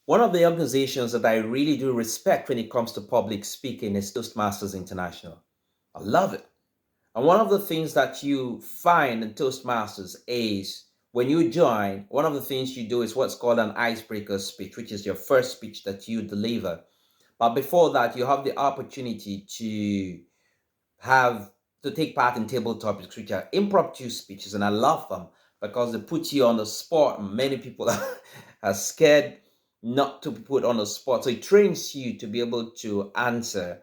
One of the organizations that I really do respect when it comes to public speaking is Toastmasters International. I love it. And one of the things that you find in Toastmasters is when you join, one of the things you do is what's called an icebreaker speech, which is your first speech that you deliver. But before that, you have the opportunity have to take part in table topics, which are impromptu speeches, and I love them because they put you on the spot. Many people are scared not to be put on the spot, so it trains you to be able to answer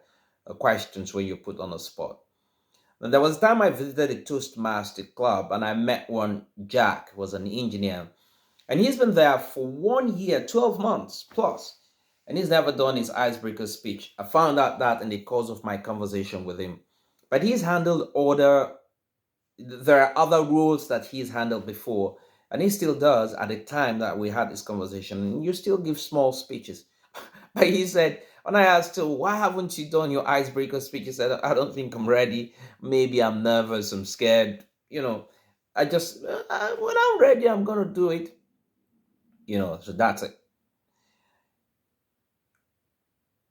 questions when you're put on the spot. And there was a time I visited a Toastmaster club, and I met one Jack, who was an engineer, and he's been there for 1 year, 12 months plus, and he's never done his icebreaker speech. I found out that in the course of my conversation with him. But he's handled other, there are other roles that he's handled before, and he still does at the time that we had this conversation. And you still give small speeches. But he said, when I asked him, why haven't you done your icebreaker speech? He said, I don't think I'm ready. Maybe I'm nervous, I'm scared. I just, when I'm ready, I'm going to do it. So that's it.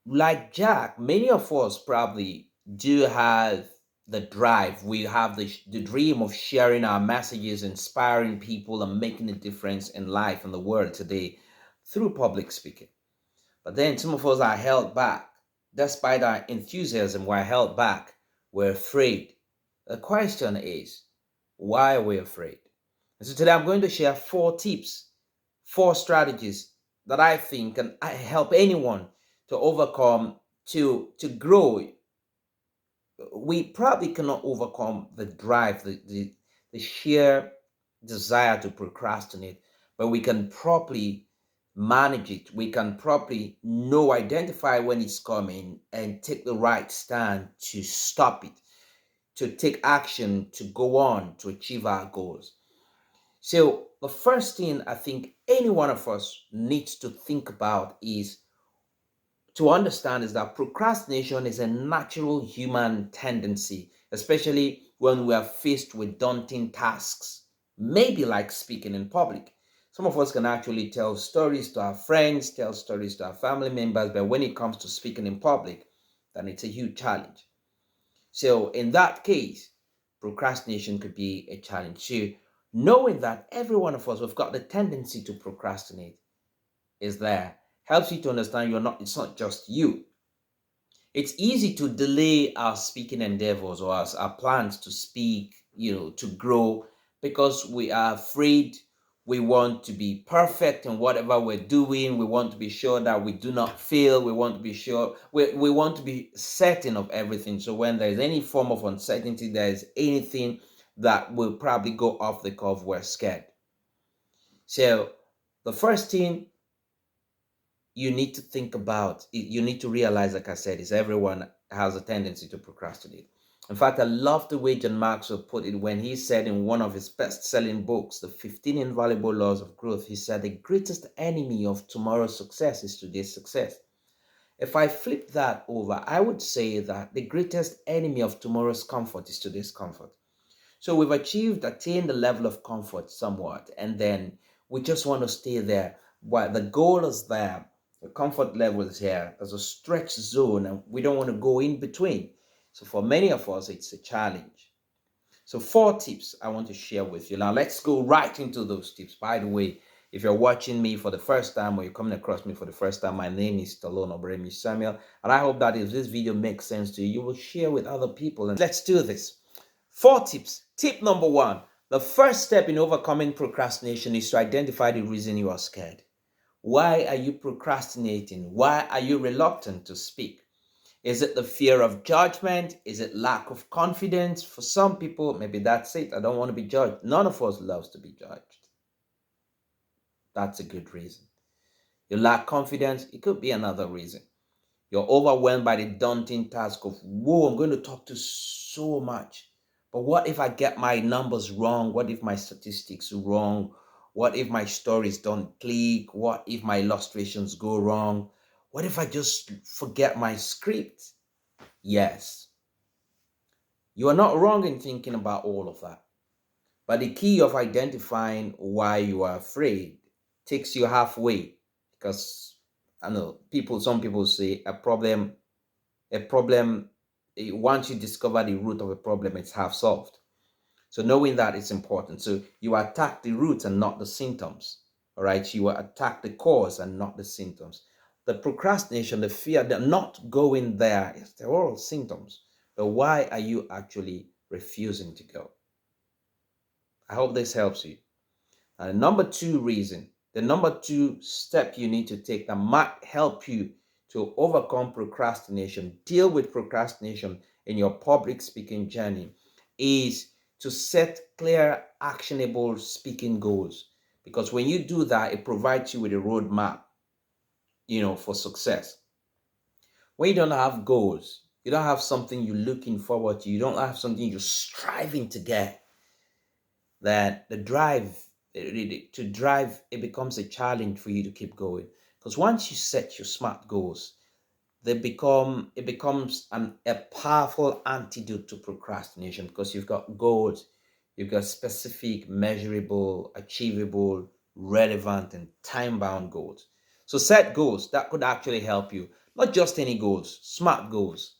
Like Jack, many of us probably do have the drive. We have the dream of sharing our messages, inspiring people, and making a difference in life and the world today through public speaking. But then some of us are held back. Despite our enthusiasm, we're held back. We're afraid. The question is, why are we afraid? And so today I'm going to share 4 tips, 4 strategies that I think can help anyone to overcome, to grow. We probably cannot overcome the drive, the sheer desire to procrastinate, but we can properly manage it. We can properly identify when it's coming and take the right stand to stop it, to take action, to go on, to achieve our goals. So, the first thing I think any one of us needs to think about is to understand is that procrastination is a natural human tendency, especially when we are faced with daunting tasks, maybe like speaking in public. Some of us can actually tell stories to our friends, tell stories to our family members, but when it comes to speaking in public, then it's a huge challenge. So, in that case, procrastination could be a challenge. So, knowing that every one of us, we've got the tendency to procrastinate is there, helps you to understand it's not just you. It's easy to delay our speaking endeavors or our plans to speak, to grow, because we are afraid. We want to be perfect in whatever we're doing. We want to be sure that we do not fail. We want to be sure, we want to be certain of everything. So when there's any form of uncertainty, there's anything that will probably go off the cuff, we're scared. So the first thing you need to think about, you need to realize, like I said, is everyone has a tendency to procrastinate. In fact, I love the way John Maxwell put it when he said in one of his best-selling books, The 15 Invaluable Laws of Growth, he said, the greatest enemy of tomorrow's success is today's success. If I flip that over, I would say that the greatest enemy of tomorrow's comfort is today's comfort. So we've attained the level of comfort somewhat, and then we just want to stay there. While the goal is there, the comfort level is here. There's a stretch zone, and we don't want to go in between. So for many of us, it's a challenge. So 4 tips I want to share with you. Now let's go right into those tips. By the way, if you're watching me for the first time or you're coming across me for the first time, my name is Stallone-Obaraemi Samuel, and I hope that if this video makes sense to you, you will share with other people. And let's do this. 4 tips. Tip number 1. The first step in overcoming procrastination is to identify the reason you are scared. Why are you procrastinating? Why are you reluctant to speak? Is it the fear of judgment? Is it lack of confidence? For some people, maybe that's it. I don't want to be judged. None of us loves to be judged. That's a good reason. You lack confidence. It could be another reason. You're overwhelmed by the daunting task of, whoa, I'm going to talk to so much. But what if I get my numbers wrong? What if my statistics are wrong? What if my stories don't click? What if my illustrations go wrong? What if I just forget my script? Yes, you are not wrong in thinking about all of that. But the key of identifying why you are afraid takes you halfway, because I know some people say a problem, once you discover the root of a problem, it's half solved. So knowing that is important. So you attack the root and not the symptoms. All right. You attack the cause and not the symptoms. The procrastination, the fear, the not going there, they're all symptoms. But why are you actually refusing to go? I hope this helps you. And the number two step you need to take that might help you to overcome procrastination, deal with procrastination in your public speaking journey, is to set clear, actionable speaking goals. Because when you do that, it provides you with a roadmap, for success. When you don't have goals, you don't have something you're looking forward to, you don't have something you're striving to get, that the drive to drive, it becomes a challenge for you to keep going. Because once you set your smart goals, it becomes a powerful antidote to procrastination, because you've got goals, you've got specific, measurable, achievable, relevant, and time-bound goals. So set goals that could actually help you. Not just any goals, smart goals.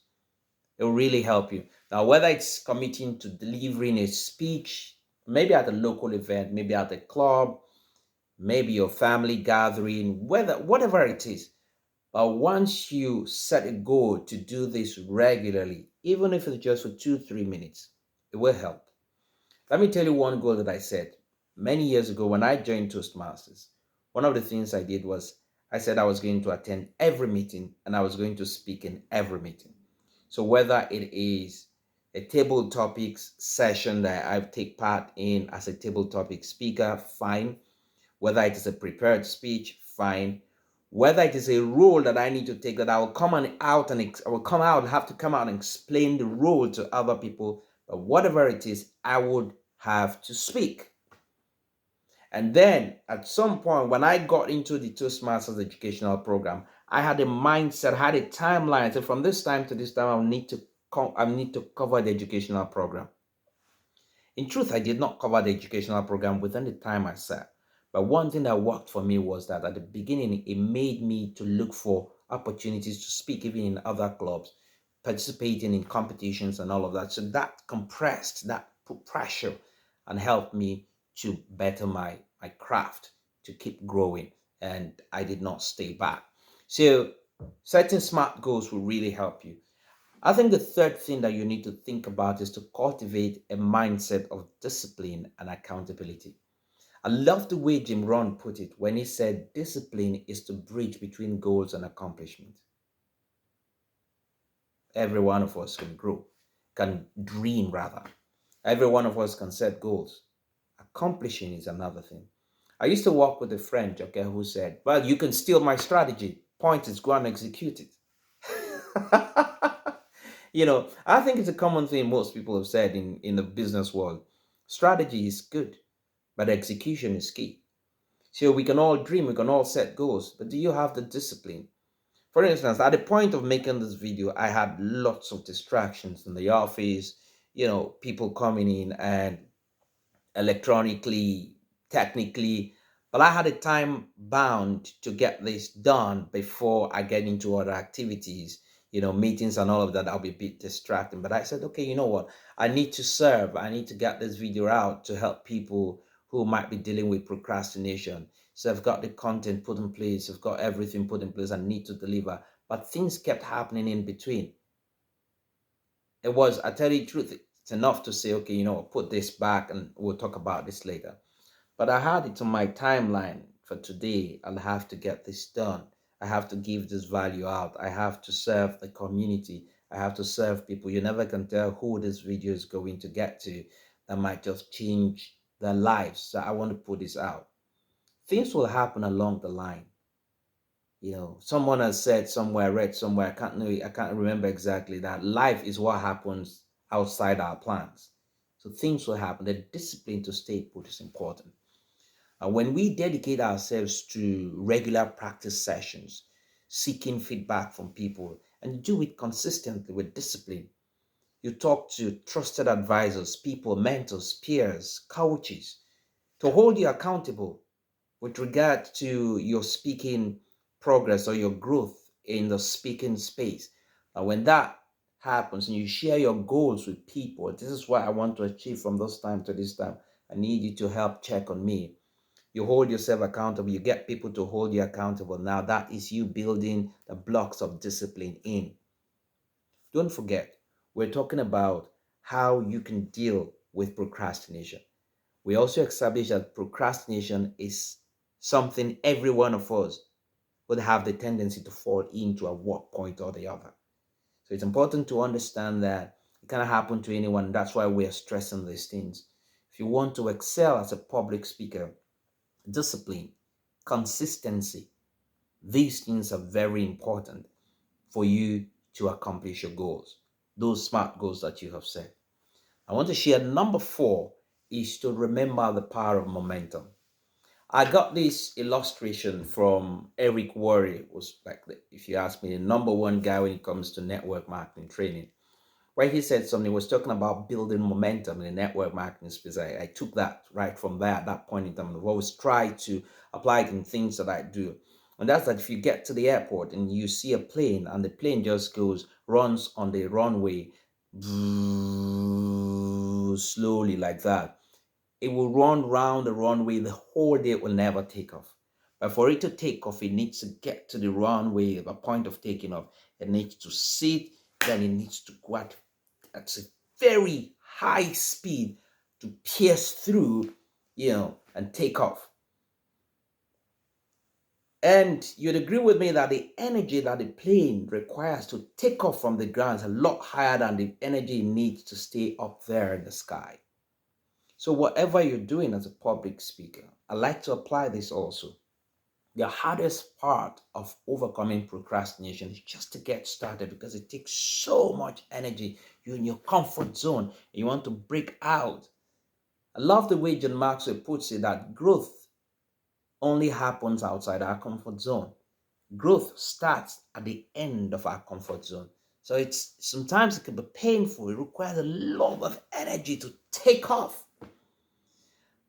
It will really help you. Now, whether it's committing to delivering a speech, maybe at a local event, maybe at a club, maybe your family gathering, whatever it is. But once you set a goal to do this regularly, even if it's just for 2, 3 minutes, it will help. Let me tell you one goal that I set many years ago when I joined Toastmasters. One of the things I did was I said I was going to attend every meeting and I was going to speak in every meeting. So whether it is a table topics session that I take part in as a table topic speaker, fine. Whether it is a prepared speech, fine. Whether it is a role that I need to take, that I will I will come out and have to come out and explain the role to other people. But whatever it is, I would have to speak. And then at some point, when I got into the Toastmasters educational program, I had a mindset, I had a timeline. So from this time to this time, I need to cover the educational program. In truth, I did not cover the educational program within the time I set. But one thing that worked for me was that at the beginning, it made me to look for opportunities to speak even in other clubs, participating in competitions and all of that. So that compressed, that put pressure and helped me to better my craft, to keep growing. And I did not stay back. So setting smart goals will really help you. I think the third thing that you need to think about is to cultivate a mindset of discipline and accountability. I love the way Jim Rohn put it when he said discipline is the bridge between goals and accomplishment. Every one of us can grow, can dream rather. Every one of us can set goals. Accomplishing is another thing. I used to work with a friend, okay, who said, well, you can steal my strategy. Point is, go and execute it. I think it's a common thing most people have said in the business world. Strategy is good, but execution is key. So we can all dream, we can all set goals, but do you have the discipline? For instance, at the point of making this video, I had lots of distractions in the office, people coming in and electronically, technically, but I had a time bound to get this done before I get into other activities, meetings and all of that. I'll be a bit distracting. But I said, okay, you know what? I need to serve. I need to get this video out to help people who might be dealing with procrastination. So I've got the content put in place, I've got everything put in place, I need to deliver. But things kept happening in between. I tell you the truth, it's enough to say, okay, put this back and we'll talk about this later. But I had it on my timeline for today. I'll have to get this done. I have to give this value out. I have to serve the community. I have to serve people. You never can tell who this video is going to get to that might just change their lives. So I want to put this out. Things will happen along the line. Someone has said somewhere, read somewhere, I can't remember exactly, that life is what happens outside our plans. So things will happen. The discipline to stay put is important. And when we dedicate ourselves to regular practice sessions, seeking feedback from people, and do it consistently with discipline, you talk to trusted advisors, people, mentors, peers, coaches, to hold you accountable with regard to your speaking progress or your growth in the speaking space. And when that happens and you share your goals with people, this is what I want to achieve from this time to this time. I need you to help check on me. You hold yourself accountable, you get people to hold you accountable. Now that is you building the blocks of discipline in. Don't forget, we're talking about how you can deal with procrastination. We also established that procrastination is something every one of us would have the tendency to fall into at one point or the other. So it's important to understand that it cannot happen to anyone. That's why we're stressing these things. If you want to excel as a public speaker, discipline, consistency, these things are very important for you to accomplish your goals, those smart goals that you have set. I want to share number 4 is to remember the power of momentum. I got this illustration from Eric Worre, was like, if you ask me, the number one guy when it comes to network marketing training, where he said something, he was talking about building momentum in the network marketing space. I took that right from there at that point in time. I've always tried to apply it in things that I do. And that's that if you get to the airport and you see a plane and the plane just runs on the runway slowly like that, it will run round the runway the whole day. It will never take off. But for it to take off, it needs to get to the runway, the point of taking off. It needs to sit, then it needs to go at a very high speed to pierce through, and take off. And you'd agree with me that the energy that the plane requires to take off from the ground is a lot higher than the energy it needs to stay up there in the sky. So whatever you're doing as a public speaker, I like to apply this also. The hardest part of overcoming procrastination is just to get started because it takes so much energy. You're in your comfort zone and you want to break out. I love the way John Maxwell puts it that growth only happens outside our comfort zone. Growth starts at the end of our comfort zone. So it's sometimes it can be painful. It requires a lot of energy to take off.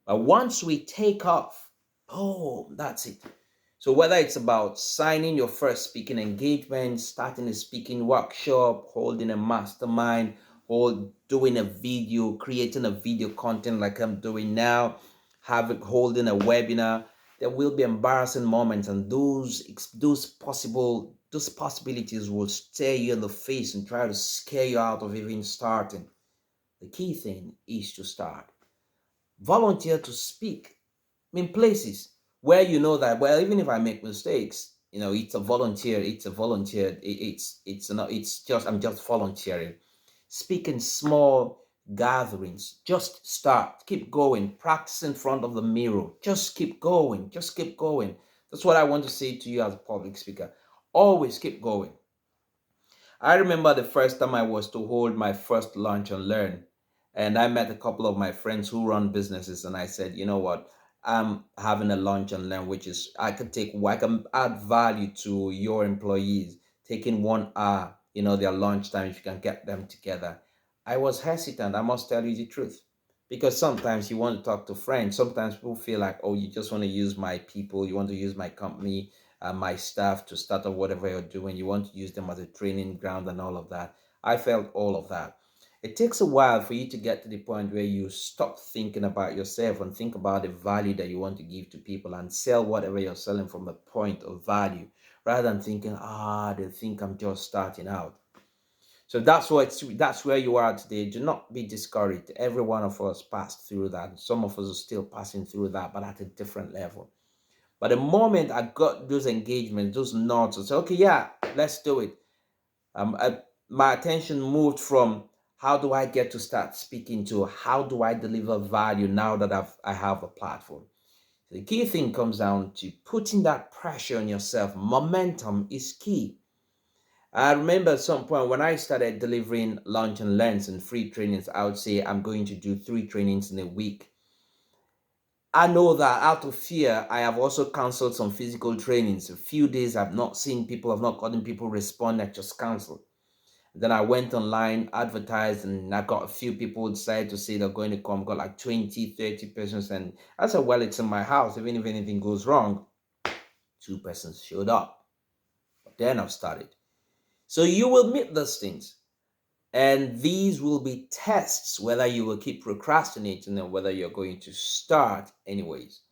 But once we take off, boom, that's it. So whether it's about signing your first speaking engagement, starting a speaking workshop, holding a mastermind, or doing a video, creating a video content like I'm doing now, holding a webinar, there will be embarrassing moments, and those possibilities will stare you in the face and try to scare you out of even starting. The key thing is to start. Volunteer to speak in places where you know that, well, even if I make mistakes, I'm just volunteering. Speak in small gatherings. Just start. Keep going. Practice in front of the mirror. Just keep going. Just keep going. That's what I want to say to you as a public speaker. Always keep going. I remember the first time I was to hold my first lunch and learn, and I met a couple of my friends who run businesses, and I said, you know what, I'm having a lunch and learn, which is I can add value to your employees, taking 1 hour, their lunchtime if you can get them together. I was hesitant, I must tell you the truth, because sometimes you want to talk to friends. Sometimes people feel like, oh, you just want to use my people, you want to use my company, my staff to start up whatever you're doing. You want to use them as a training ground and all of that. I felt all of that. It takes a while for you to get to the point where you stop thinking about yourself and think about the value that you want to give to people and sell whatever you're selling from the point of value rather than thinking, they think I'm just starting out. So that's where you are today. Do not be discouraged. Every one of us passed through that. Some of us are still passing through that, but at a different level. But the moment I got those engagements, those nods, I said, okay, yeah, let's do it. My attention moved from how do I get to start speaking to how do I deliver value now that I have a platform. So the key thing comes down to putting that pressure on yourself. Momentum is key. I remember at some point when I started delivering lunch and learns and free trainings, I would say I'm going to do 3 trainings in a week. I know that out of fear, I have also canceled some physical trainings. A few days I've not seen people, I've not gotten people respond, I just canceled. Then I went online, advertised, and I got a few people decided to say they're going to come, got like 20, 30 persons. And I said, well, it's in my house. Even if anything goes wrong, 2 persons showed up. then I've started. So you will meet those things. And these will be tests whether you will keep procrastinating and whether you're going to start anyways.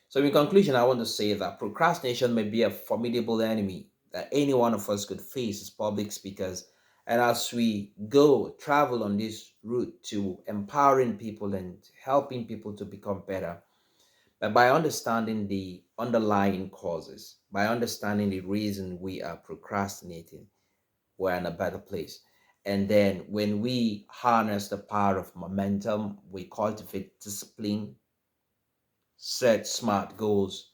So, in conclusion, I want to say that procrastination may be a formidable enemy that any one of us could face as public speakers. And as we travel on this route to empowering people and helping people to become better, but by understanding the underlying causes, by understanding the reason we are procrastinating, we're in a better place. And then when we harness the power of momentum, we cultivate discipline, set smart goals,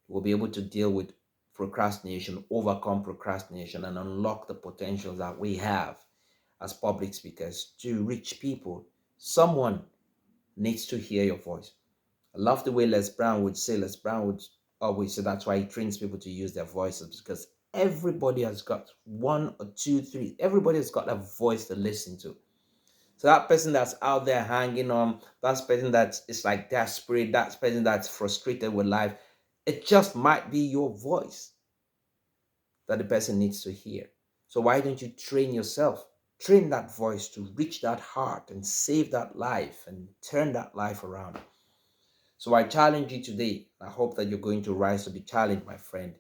we'll be able to deal with procrastination, overcome procrastination, and unlock the potential that we have as public speakers to reach people. Someone needs to hear your voice. I love the way Les Brown would say, Les Brown would always say that's why he trains people to use their voices, because everybody has got one or two, three, everybody has got a voice to listen to. So that person that's out there hanging on, that person that is like desperate, that person that's frustrated with life, it just might be your voice that the person needs to hear. So why don't you train yourself? Train that voice to reach that heart and save that life and turn that life around. So I challenge you today. I hope that you're going to rise to the challenge, my friend,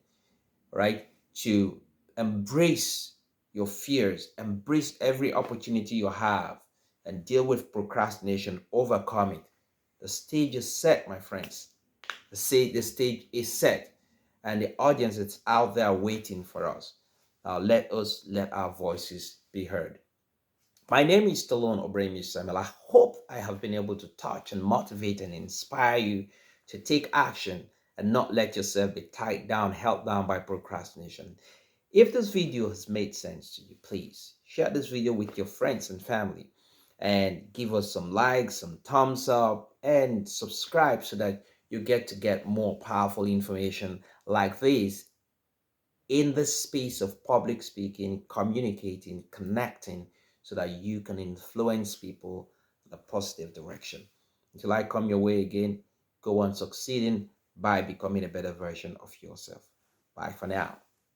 right? To embrace your fears, embrace every opportunity you have, and deal with procrastination, overcome it. The stage is set, my friends. The stage is set, and the audience is out there waiting for us. Now let us let our voices be heard. My name is Stallone-Obaraemi Samuel. I hope I have been able to touch and motivate and inspire you to take action and not let yourself be tied down, held down by procrastination. If this video has made sense to you, please share this video with your friends and family and give us some likes, some thumbs up, and subscribe so that you get more powerful information like this in the space of public speaking, communicating, connecting, so that you can influence people in a positive direction. Until I come your way again, go on succeeding by becoming a better version of yourself. Bye for now.